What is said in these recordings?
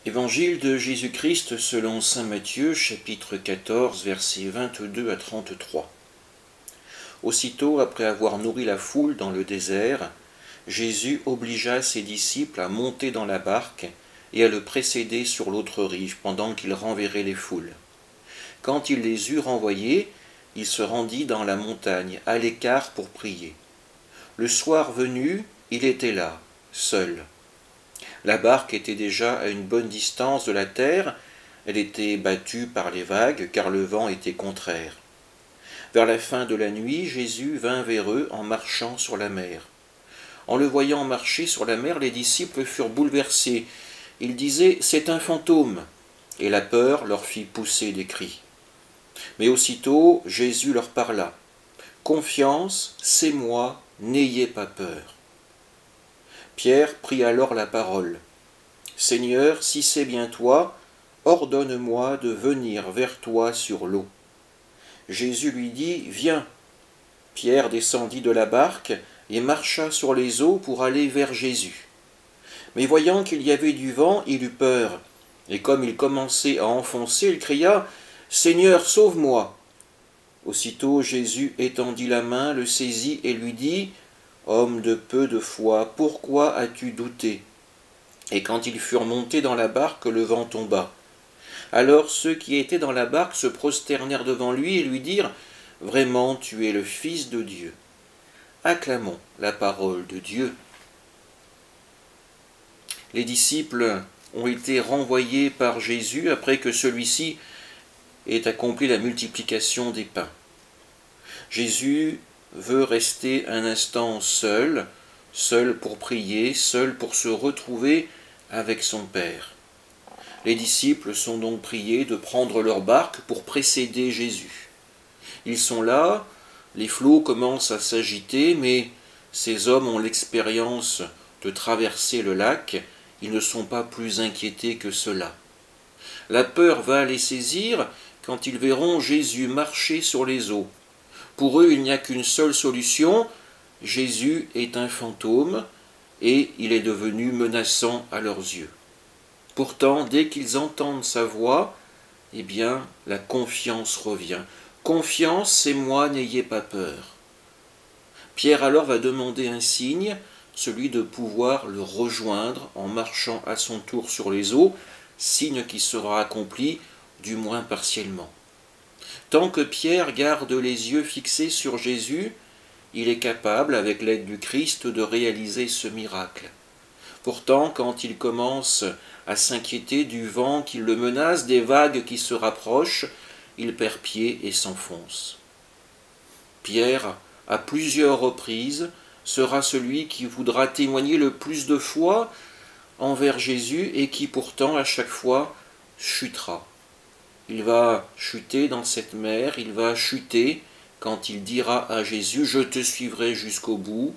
Évangile de Jésus-Christ selon saint Matthieu, chapitre 14, versets 22 à 33. Aussitôt, après avoir nourri la foule dans le désert, Jésus obligea ses disciples à monter dans la barque et à le précéder sur l'autre rive pendant qu'il renverrait les foules. Quand il les eut renvoyés, il se rendit dans la montagne, à l'écart pour prier. Le soir venu, il était là, seul. La barque était déjà à une bonne distance de la terre, elle était battue par les vagues car le vent était contraire. Vers la fin de la nuit, Jésus vint vers eux en marchant sur la mer. En le voyant marcher sur la mer, les disciples furent bouleversés. Ils disaient « C'est un fantôme !» et la peur leur fit pousser des cris. Mais aussitôt, Jésus leur parla. « Confiance, c'est moi, n'ayez pas peur. » Pierre prit alors la parole. « Seigneur, si c'est bien toi, ordonne-moi de venir vers toi sur l'eau. » Jésus lui dit « Viens !» Pierre descendit de la barque et marcha sur les eaux pour aller vers Jésus. Mais voyant qu'il y avait du vent, il eut peur, et comme il commençait à enfoncer, il cria « Seigneur, sauve-moi !» Aussitôt Jésus étendit la main, le saisit et lui dit « Homme de peu de foi, pourquoi as-tu douté ?» Et quand ils furent montés dans la barque, le vent tomba. Alors ceux qui étaient dans la barque se prosternèrent devant lui et lui dirent « Vraiment, tu es le Fils de Dieu. » Acclamons la parole de Dieu. Les disciples ont été renvoyés par Jésus après que celui-ci ait accompli la multiplication des pains. Jésus veut rester un instant seul, seul pour prier, seul pour se retrouver avec son Père. Les disciples sont donc priés de prendre leur barque pour précéder Jésus. Ils sont là, les flots commencent à s'agiter, mais ces hommes ont l'expérience de traverser le lac, ils ne sont pas plus inquiétés que cela. La peur va les saisir quand ils verront Jésus marcher sur les eaux. Pour eux, il n'y a qu'une seule solution, Jésus est un fantôme et il est devenu menaçant à leurs yeux. Pourtant, dès qu'ils entendent sa voix, eh bien, la confiance revient. Confiance, c'est moi, n'ayez pas peur. Pierre alors va demander un signe, celui de pouvoir le rejoindre en marchant à son tour sur les eaux, signe qui sera accompli, du moins partiellement. Tant que Pierre garde les yeux fixés sur Jésus, il est capable, avec l'aide du Christ, de réaliser ce miracle. Pourtant, quand il commence à s'inquiéter du vent qui le menace, des vagues qui se rapprochent, il perd pied et s'enfonce. Pierre, à plusieurs reprises, sera celui qui voudra témoigner le plus de foi envers Jésus et qui pourtant, à chaque fois, chutera. Il va chuter dans cette mer, il va chuter quand il dira à Jésus « Je te suivrai jusqu'au bout »,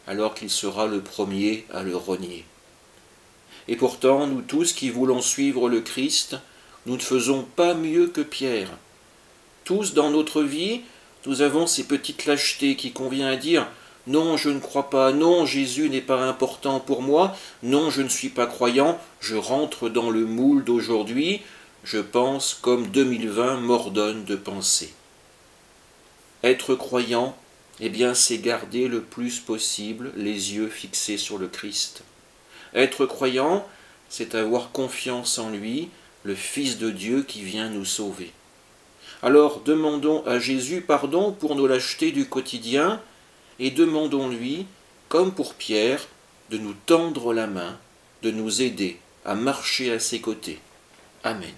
alors qu'il sera le premier à le renier. Et pourtant, nous tous qui voulons suivre le Christ, nous ne faisons pas mieux que Pierre. Tous dans notre vie, nous avons ces petites lâchetés qui convient à dire « Non, je ne crois pas, non, Jésus n'est pas important pour moi, non, je ne suis pas croyant, je rentre dans le moule d'aujourd'hui, je pense comme 2020 m'ordonne de penser. » Être croyant, eh bien, c'est garder le plus possible les yeux fixés sur le Christ. Être croyant, c'est avoir confiance en lui, le Fils de Dieu qui vient nous sauver. Alors demandons à Jésus pardon pour nos lâchetés du quotidien et demandons-lui, comme pour Pierre, de nous tendre la main, de nous aider à marcher à ses côtés. Amen.